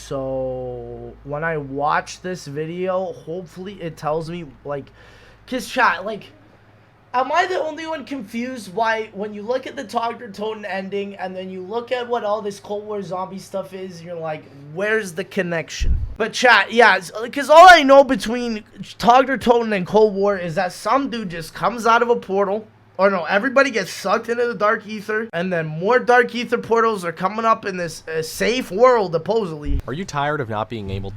So when I watch this video, hopefully it tells me, like, cause chat, like, am I the only one confused why when you look at the Dr. Toten ending and then you look at what all this Cold War zombie stuff is, you're like, where's the connection? But chat, yeah, because all I know between Dr. Toten and Cold War is that some dude just comes out of a portal. Or no, everybody gets sucked into the Dark Ether, and then more Dark Ether portals are coming up in this safe world, supposedly. Are you tired of not being able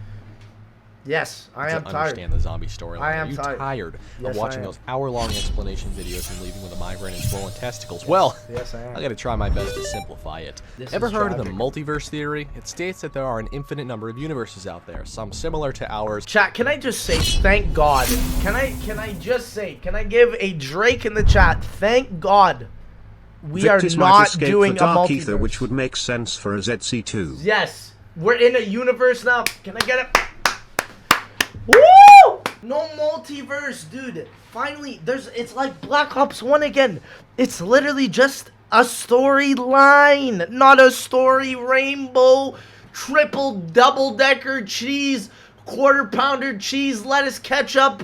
Yes, I am tired. Understand the zombie storyline? I am Are you tired of watching those hour-long explanation videos and leaving with a migraine and swollen testicles? Well, yes, I am. I gotta try my best to simplify it. Ever heard of the multiverse theory? It states that there are an infinite number of universes out there, some similar to ours. Chat, can I just say thank God? Can I just say, can I give a Drake in the chat? Thank God we Victus are not escape doing the a Dark multiverse. Ether, which would make sense for a ZC2. Yes, we're in a universe now. Can I get it? Woo! No multiverse, dude. Finally, it's like Black Ops 1 again. It's literally just a storyline, not a story rainbow, triple double-decker cheese, quarter-pounder cheese, lettuce, ketchup.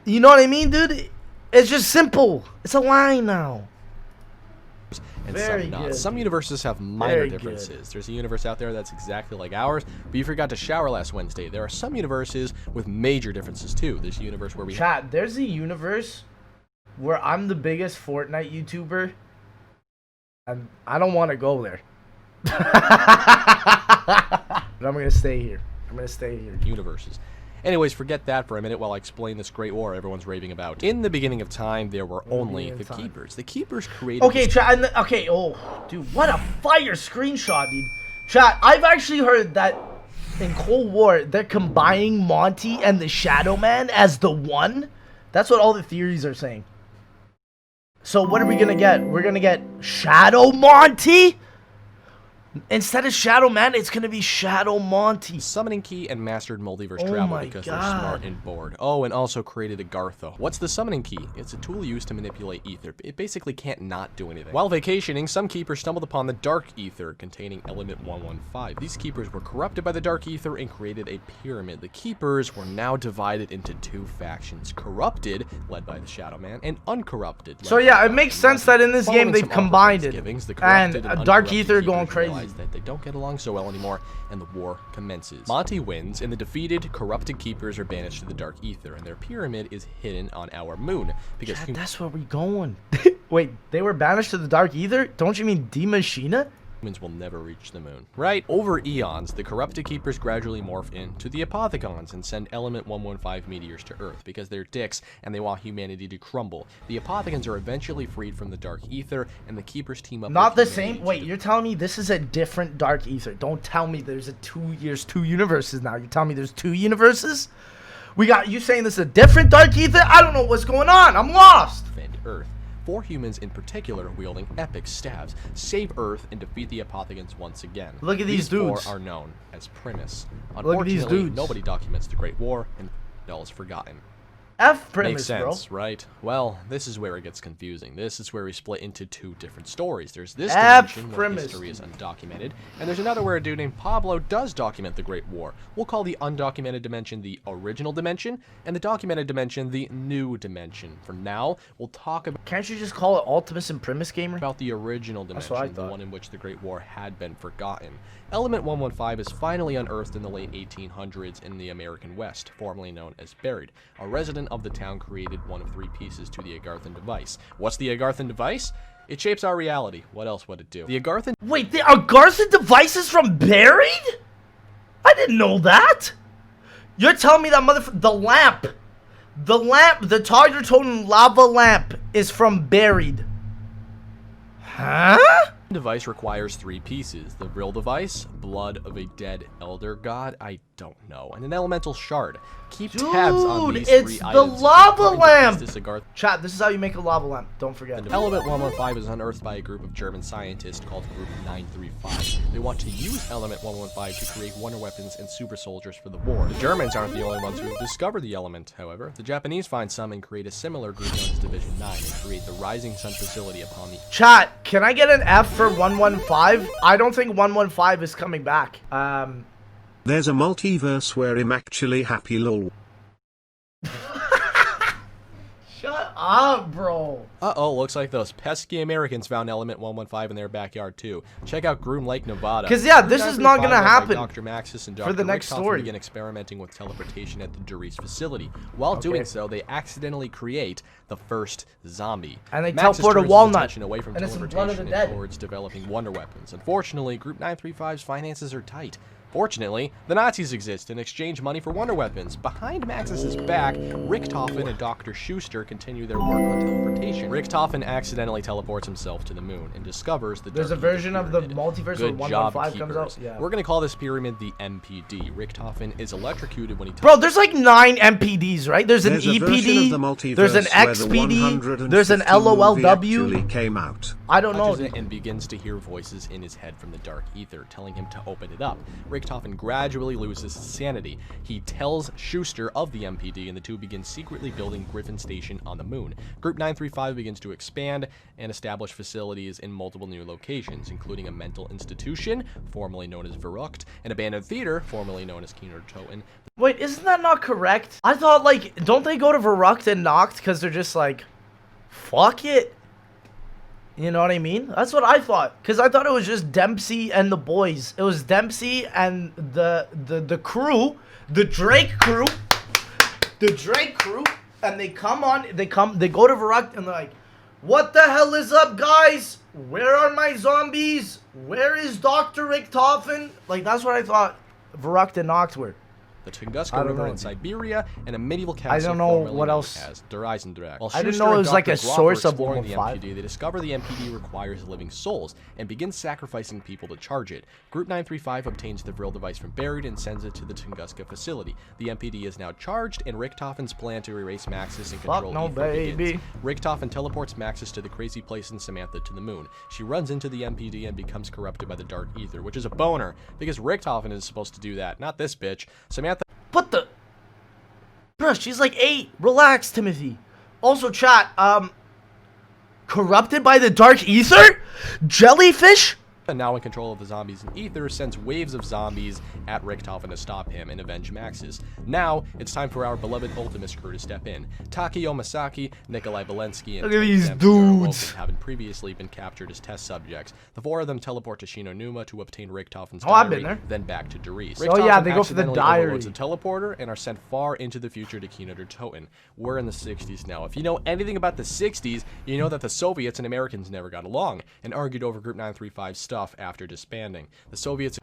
You know what I mean, dude? It's just simple. It's a line now. And Very some not. good. Some universes have minor Very differences. good. There's a universe out there that's exactly like ours, but you forgot to shower last Wednesday. There are some universes with major differences too. There's a universe where we Chat, there's a universe where I'm the biggest Fortnite YouTuber, and I don't want to go there. But I'm gonna stay here. universes. Anyways, forget that for a minute while I explain this great war everyone's raving about. In the beginning of time, there were only the Keepers. The Keepers created... Okay, chat, okay, oh, dude, what a fire screenshot, dude. Chat, I've actually heard that in Cold War, they're combining Monty and the Shadow Man as the one. That's what all the theories are saying. So what are we gonna get? We're gonna get Shadow Monty? Instead of Shadow Man, it's gonna be Shadow Monty. Summoning key and mastered multiverse Oh travel my because God. they're smart and bored. Oh, and also created Agartha. What's the summoning key? It's a tool used to manipulate ether. It basically can't not do anything. While vacationing, some keepers stumbled upon the Dark Ether containing element 115. These keepers were corrupted by the Dark Ether and created a pyramid. The keepers were now divided into two factions: corrupted, led by the Shadow Man, and uncorrupted. So yeah, it makes sense that in this game they've combined it. And Dark Ether going crazy. That they don't get along so well anymore, and the war commences. Monty wins, and the defeated, corrupted keepers are banished to the Dark Ether, and their pyramid is hidden on our moon. Because that's where we're going. Wait, they were banished to the Dark Ether? Don't you mean D Machina? humans will never reach the moon. Right? Over eons, the corrupted keepers gradually morph into the Apothicons and send element 115 meteors to Earth because they're dicks and they want humanity to crumble. The Apothicons are eventually freed from the Dark Ether, and the keepers team up. Not the same. Wait, you're telling me this is a different Dark Ether? Don't tell me there's two universes now. You're telling me there's two universes? We got you saying this is a different Dark Ether? I don't know what's going on. I'm lost. Defend Earth. 4 humans in particular wielding epic staves save Earth and defeat the Apothicons once again. Look at these dudes. 4 are known as Primis. Look at these Unfortunately, dudes. nobody documents the Great War, and all is forgotten. F Primis, Makes sense, bro. right? Well, this is where it gets confusing. This is where we split into 2 different stories. There's this F dimension where Primis. history is undocumented, and there's another where a dude named Pablo does document the Great War. We'll call the undocumented dimension the original dimension, and the documented dimension the new dimension. For now, we'll talk about... Can't you just call it Ultimus and Primis, gamer? About the original That's what I dimension, the thought. one in which the Great War had been forgotten. Element 115 is finally unearthed in the late 1800s in the American West, formerly known as Buried. A resident of the town created one of 3 pieces to the Agarthan device. What's the Agarthan device? It shapes our reality. What else would it do? The Agarthan... Wait, the Agarthan device is from Buried? I didn't know that. You're telling me that the lamp, the Tiger Totem lava lamp is from Buried. Huh? device requires 3 pieces. The real device, blood of a dead elder god, I don't know, and an elemental shard. Keep tabs on these 3 items. It's the lava lamp! This Chat, this is how you make a lava lamp. Don't forget. Element 115 is unearthed by a group of German scientists called Group 935. They want to use Element 115 to create wonder weapons and super soldiers for the war. The Germans aren't the only ones who have discovered the element, however. The Japanese find some and create a similar group known as Division 9 and create the Rising Sun facility upon the... Chat, can I get an F for 115? I don't think 115 is coming back. There's a multiverse where I'm actually happy lol. Shut up, bro. Uh-oh, looks like those pesky Americans found element 115 in their backyard too. Check out Groom Lake, Nevada. Because, yeah, this is not going to happen Dr. Maxis and for Dr. the next Richtofen story. begin experimenting with teleportation at the Doris facility. While doing so, they accidentally create the first zombie. And they Maxis teleport a turns his walnut. attention away from And it's some blood of the teleportation dead. and towards developing wonder weapons. Unfortunately, Group 935's finances are tight. Fortunately, the Nazis exist and exchange money for wonder weapons. Behind Maxis' back, Richtofen and Dr. Schuster continue their work on teleportation. Richtofen accidentally teleports himself to the moon and discovers the There's a Dark version Ether of the pyramid. multiverse where Good job, 115 comes out. keepers. Yeah. We're going to call this pyramid the MPD. Richtofen is electrocuted when he Bro, there's like 9 MPDs, right? There's an There's a version of the EPD, multiverse there's an where the XPD, 150 there's an movie LOLW. actually came out. I don't know. touches it and begins to hear voices in his head from the dark ether, telling him to open it up. Richtofen gradually loses his sanity. He tells Schuster of the MPD, and the two begin secretly building Griffin Station on the moon. Group 935 begins to expand and establish facilities in multiple new locations, including a mental institution, formerly known as Verrucht, an abandoned theater, formerly known as Toten. Wait, isn't that not correct? I thought, like, don't they go to Verrucht and Noct because they're just like, fuck it? You know what I mean? That's what I thought. Because I thought it was just Dempsey and the boys. It was Dempsey and the crew, the Drake crew, and they come on, they go to Verrucht and they're like, what the hell is up, guys? Where are my zombies? Where is Dr. Richtofen? Like, that's what I thought Verrucht and Noct were. The Tunguska River in Siberia, and a medieval castle. I don't know formerly what known else. As Dreisendracht. While I didn't Schuster know it and was like Dr. a Groff source were of exploring the 115. MPD, they discover the MPD requires living souls and begins sacrificing people to charge it. Group 935 obtains the Vril device from Buried and sends it to the Tunguska facility. The MPD is now charged, and Richtofen's plan to erase Maxis and control no, Ether baby. begins. Richtofen teleports Maxis to the crazy place and Samantha to the moon. She runs into the MPD and becomes corrupted by the dark ether, which is a boner because Richtofen is supposed to do that, not this bitch. Samantha. What the? Bruh, she's like 8. Relax, Timothy. Also, chat, corrupted by the dark ether? Jellyfish? Now in control of the zombies in Ether, sends waves of zombies at Richtofen to stop him and avenge Maxis. Now, it's time for our beloved Ultimus crew to step in. Takio Masaki, Nikolai Valensky, and Look at these Dempsey dudes. having previously been captured as test subjects. The 4 of them teleport to Shinonuma to obtain Richtofen's Oh, I've diary, been there. then back to Doris. Oh, yeah, they go for the accidentally diary. overloads a teleporter and are sent far into the future to Toten. We're in the 60s now. If you know anything about the 60s, you know that the Soviets and Americans never got along and argued over Group 935's stuff after disbanding. The Soviets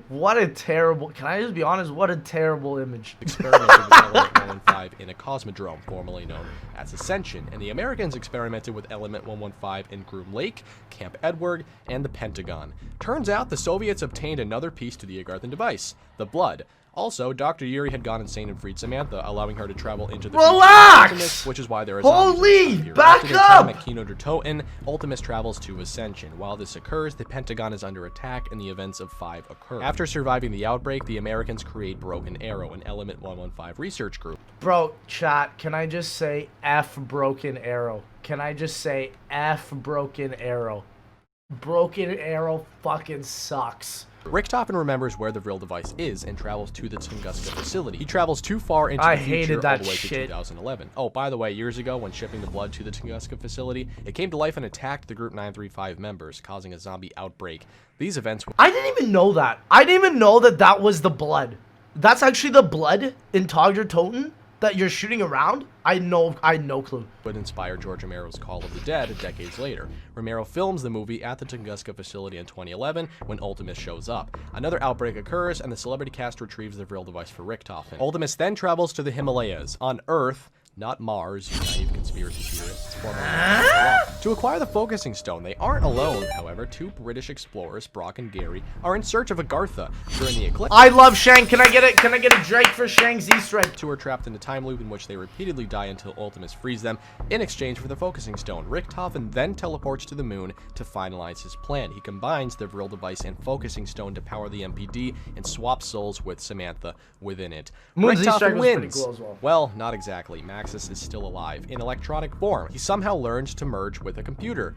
What a terrible, can I just be honest? What a terrible image. experimented with element 115 in a cosmodrome formerly known as Ascension, and the Americans experimented with element 115 in Groom Lake, Camp Edward, and the Pentagon. Turns out the Soviets obtained another piece to the Agarthan device, the blood. Also, Dr. Yuri had gone insane and freed Samantha, allowing her to travel into the Relax! future of Ultimus, which is why there are Holy, zombies here. back After their time up! at Toten, Ultimus travels to Ascension. While this occurs, the Pentagon is under attack and the events of 5 occur. After surviving the outbreak, the Americans create Broken Arrow, an Element 115 research group. Bro, chat, can I just say F Broken Arrow? Can I just say F Broken Arrow? Broken Arrow fucking sucks. Richtofen remembers where the Vril device is and travels to the Tunguska facility. He travels too far into I the future hated that all the way shit. to 2011. Oh, by the way, years ago when shipping the blood to the Tunguska facility, it came to life and attacked the Group 935 members, causing a zombie outbreak. These events I didn't even know that. I didn't even know that that was the blood. That's actually the blood in Toten that you're shooting around? I had no clue. would inspire George Romero's Call of the Dead decades later. Romero films the movie at the Tunguska facility in 2011 when Ultimus shows up. Another outbreak occurs and the celebrity cast retrieves the Vril device for Richtofen. Ultimus then travels to the Himalayas, on Earth, not Mars, you naive conspiracy theorists, to acquire the focusing stone. They aren't alone, however. 2 British explorers, Brock and Gary, are in search of Agartha. During the eclipse, I love Shang. Can I get it? Can I get a Drake for Shang's Easter egg? 2 are trapped in a time loop in which they repeatedly die until Ultimus frees them in exchange for the focusing stone. Richtofen then teleports to the moon to finalize his plan. He combines the Vril device and focusing stone to power the MPD and swap souls with Samantha within it. Moon's Easter egg Richtofen was pretty wins. cool as well. Well, not exactly. Maxis is still alive in electronic form. He somehow learns to merge with a computer.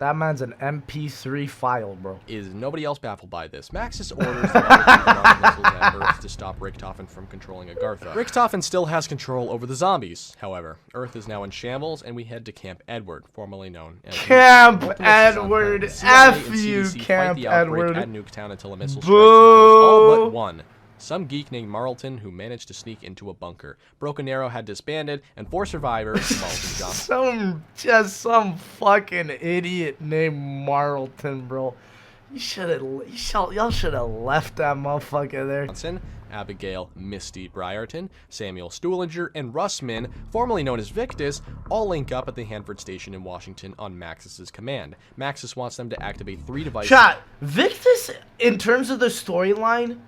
That man's an MP3 file, bro. Is nobody else baffled by this? Maxis orders the other missiles at Earth to stop Richtofen from controlling Agartha. Richtofen still has control over the zombies, however. Earth is now in shambles, and we head to Camp Edward, formerly known as Camp Edward. F you, Camp Edward. At Nuketown until a missile strikes all but one. Some geek named Marlton who managed to sneak into a bunker. Broken Arrow had disbanded, and 4 survivors, Marlton Johnson. some fucking idiot named Marlton, bro. Y'all should have left that motherfucker there. Johnson, Abigail Misty Briarton, Samuel Stuhlinger, and Russman, formerly known as Victus, all link up at the Hanford Station in Washington on Maxis' command. Maxis wants them to activate 3 devices. Chat, Victus, in terms of the storyline,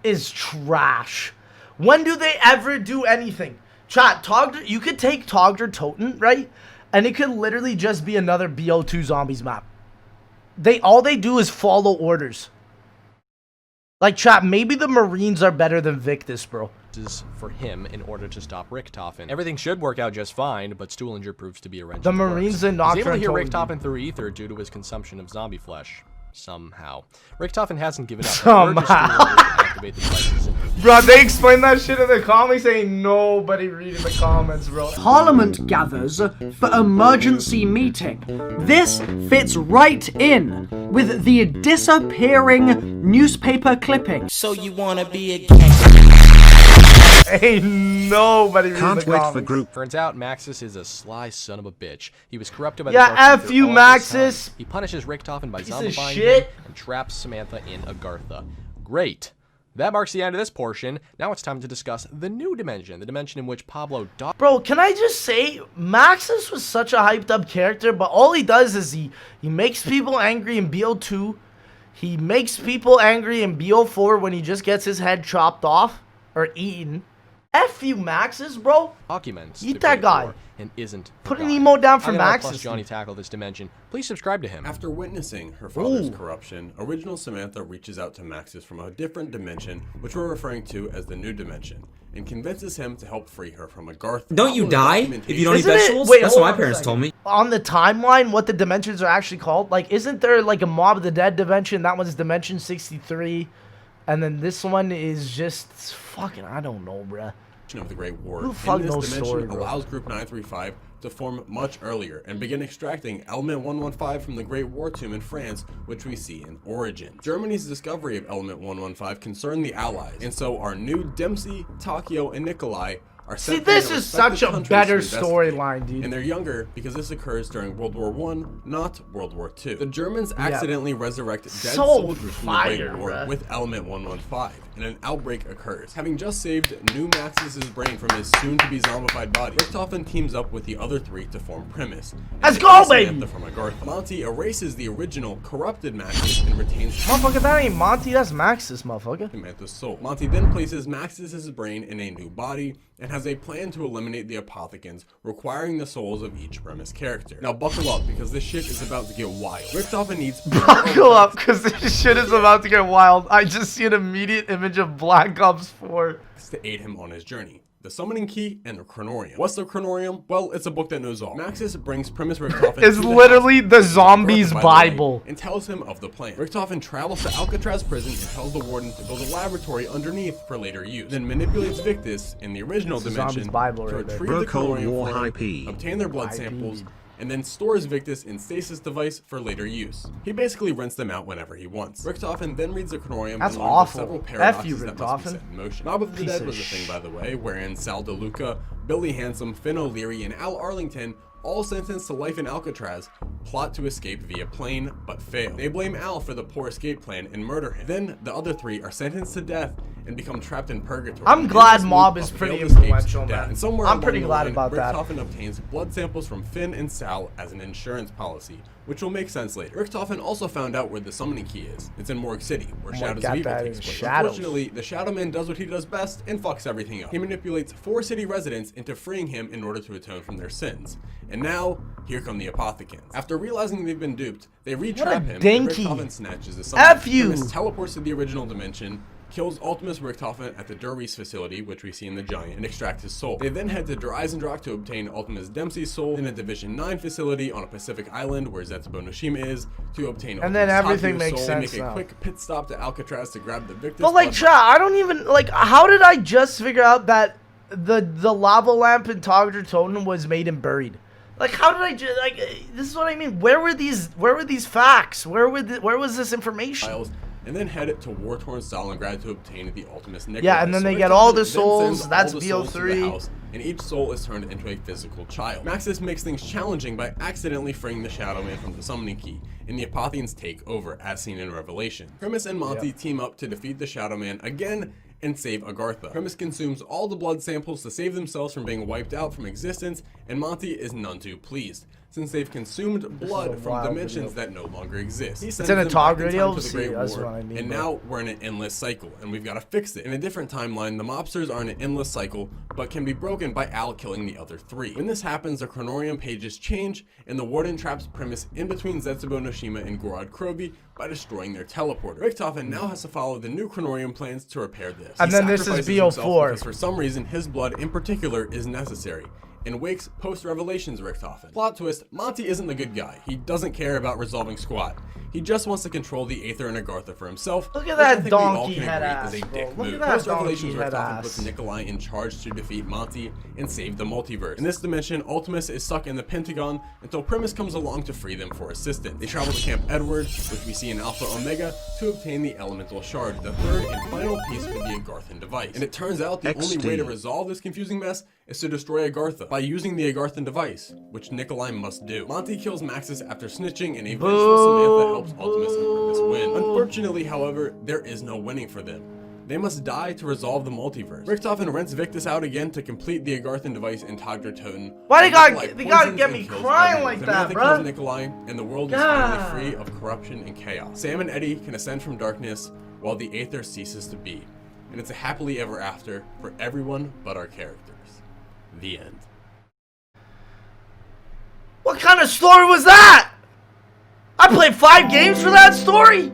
is trash. When do they ever do anything? Chat, you could take Togder Toten, right? And it could literally just be another BO2 zombies map. All they do is follow orders. Like, chat, maybe the Marines are better than Victus, bro. For him in order to stop Richtofen. Everything should work out just fine, but Stuhlinger proves to be a wrench. The Marines and Nocturne. He's able to hear Richtofen through ether due to his consumption of zombie flesh. Somehow. Richtofen hasn't given up. Somehow. Bro, they explained that shit in the comics. Ain't nobody reading the comments, bro. Parliament gathers for emergency meeting. This fits right in with the disappearing newspaper clipping. So you wanna be a gang? Ain't nobody reading Can't the wait comments. for group. Turns out Maxis is a sly son of a bitch. He was corrupted by Yeah, the Dark F Ether you, all this Maxis. time. He punishes Richtofen by Piece of zombifying shit. him and traps Samantha in Agartha. Great. That marks the end of this portion. Now it's time to discuss the new dimension, the dimension in which Pablo Bro, can I just say, Maxis was such a hyped up character, but all he does is he makes people angry in BO2. He makes people angry in BO4 when he just gets his head chopped off or eaten. F you, Maxis, bro. documents Eat the that Great guy. War and isn't Put an forgotten. emote down for I'm gonna let Maxis. Johnny tackle this dimension. Please subscribe to him. After witnessing her father's Ooh. corruption, original Samantha reaches out to Maxis from a different dimension, which we're referring to as the new dimension, and convinces him to help free her from Agartha. Don't you die if you don't eat Isn't it- vegetables? wait, That's hold what on my a parents second. told me. On the timeline, what the dimensions are actually called? Like, isn't there like a Mob of the Dead dimension? That one's Dimension 63. And then this one is just fucking, I don't know, bruh. Of the Great War. Who the fuck In this knows dimension story, bro? allows Group 935 to form much earlier and begin extracting Element 115 from the Great War Tomb in France, which we see in Origins. Germany's discovery of Element 115 concerned the Allies, and so our new Dempsey, Takio, and Nikolai are See, sent from this their is such respective a countries better to investigate. storyline, dude. And they're younger because this occurs during World War I, not World War II. The Germans accidentally resurrect dead So soldiers from the fire, Great War bruh. with Element 115, and an outbreak occurs. Having just saved new Maxis' brain from his soon-to-be zombified body, Richtofen teams up with the other 3 to form Primis. and Let's to go, free baby! Samantha from Agartha. Monty erases the original corrupted Maxis and retains Motherfucker, that ain't Monty, that's Maxis, motherfucker. Samantha's soul. Monty then places Maxis' brain in a new body and has a plan to eliminate the apothecans, requiring the souls of each Primis character. Now buckle up, because this shit is about to get wild. Richtofen needs Buckle up, because this shit is about to get wild. I just see an immediate image of Black Ops 4. to aid him on his journey. The Summoning Key and the Chronorium. What's the Chronorium? Well, it's a book that knows all. Maxis brings Primis Richtofen It's to the literally house, the zombies' by the way, Bible. and tells him of the plan. Richtofen travels to Alcatraz prison and tells the warden to build a laboratory underneath for later use. Then manipulates Victus in the original the dimension zombies' Bible to right there. retrieve the Bro Cold Chronorium War for him, IP. obtain their blood IP. samples, and then stores Victus in stasis device for later use. He basically rents them out whenever he wants. Richtofen then reads the Chronorium That's and learns of awful. several F paradoxes you, that must be Richtofen. set in motion. Mob of the Piece Dead of was a thing, by the way, wherein Sal DeLuca, Billy Handsome, Finn O'Leary, and Al Arlington, all sentenced to life in Alcatraz, plot to escape via plane, but fail. They blame Al for the poor escape plan and murder him. Then the other 3 are sentenced to death and become trapped in purgatory. I'm In glad this Mob loop is of pretty failed escapes influential, to death. man. And somewhere I'm along pretty the glad line, about that. Richtofen obtains blood samples from Finn and Sal as an insurance policy, which will make sense later. Richtofen also found out where the Summoning Key is. It's in Morgue City, where Shadows God, of Evil that takes is place. Shadows. Unfortunately, the Shadow Man does what he does best and fucks everything up. He manipulates 4 city residents into freeing him in order to atone from their sins. And now, here come the apothecans. After realizing they've been duped, they retrap him, and dinky. Richtofen snatches the F Summoning. you. Primis teleports to the original dimension, kills Ultimus Richtofen at the Durries facility, which we see in the Giant, and extract his soul. They then head to Dreisendracht to obtain Ultimus Dempsey's soul in a Division 9 facility on a Pacific island where Zetsubo Noshima is to obtain And then Ultimus everything Taku's makes soul. sense They make a now. quick pit stop to Alcatraz to grab the Victus. But like, chat, I don't even like. How did I just figure out that the lava lamp in Togger Totem was made and buried? Like, how did I just like? This is what I mean. Where were these facts? Where was this information? And then head to war-torn Stalingrad to obtain the Ultimus Nikolai. Yeah, and then they get all the souls. That's BO3. And each soul is turned into a physical child. Maxis makes things challenging by accidentally freeing the Shadow Man from the summoning key, and the Apotheans take over, as seen in Revelation. Primis and Monty team up to defeat the Shadow Man again and save Agartha. Primis consumes all the blood samples to save themselves from being wiped out from existence, and Monty is none too pleased, since they've consumed blood from dimensions that no longer exist. He sends in a them Tog back in video? time to the See, Great that's War, what I mean, and bro. now we're in an endless cycle, and we've got to fix it. In a different timeline, the mobsters are in an endless cycle, but can be broken by Al killing the other three. When this happens, the Chronorium pages change, and the Warden traps Primis in between Zetsubo Noshima and Gorod Krovi by destroying their teleporter. Richtofen now has to follow the new Chronorium plans to repair this. And He then this is sacrifices himself BO4. because for some reason his blood in particular is necessary, and wakes post-Revelations Richtofen. Plot twist, Monty isn't the good guy. He doesn't care about resolving squat. He just wants to control the Aether and Agartha for himself. Look at which I that think we all donkey can head agree ass, is a bro. dick Look at move. that Post-Revelations donkey head Richtofen ass. puts Nikolai in charge to defeat Monty and save the multiverse. In this dimension, Ultimus is stuck in the Pentagon until Primis comes along to free them for assistance. They travel to Camp Edward, which we see in Alpha Omega, to obtain the Elemental Shard, the third and final piece for the Agarthan device. And it turns out the only way to resolve this confusing mess is to destroy Agartha by using the Agarthan device, which Nikolai must do. Monty kills Maxis after snitching, and a vengeful Samantha helps Ultimus and Primis win. Unfortunately, however, there is no winning for them. They must die to resolve the multiverse. Richtofen rents Victus out again to complete the Agarthan device in Togger Toten. Why they gotta Poisons get and me kills crying everyone. like that, Samantha bruh? kills Nikolai, and the world is finally free of corruption and chaos. Sam and Eddie can ascend from darkness while the Aether ceases to be. And it's a happily ever after for everyone but our characters. The end. What kind of story was that? I played 5 games for that story?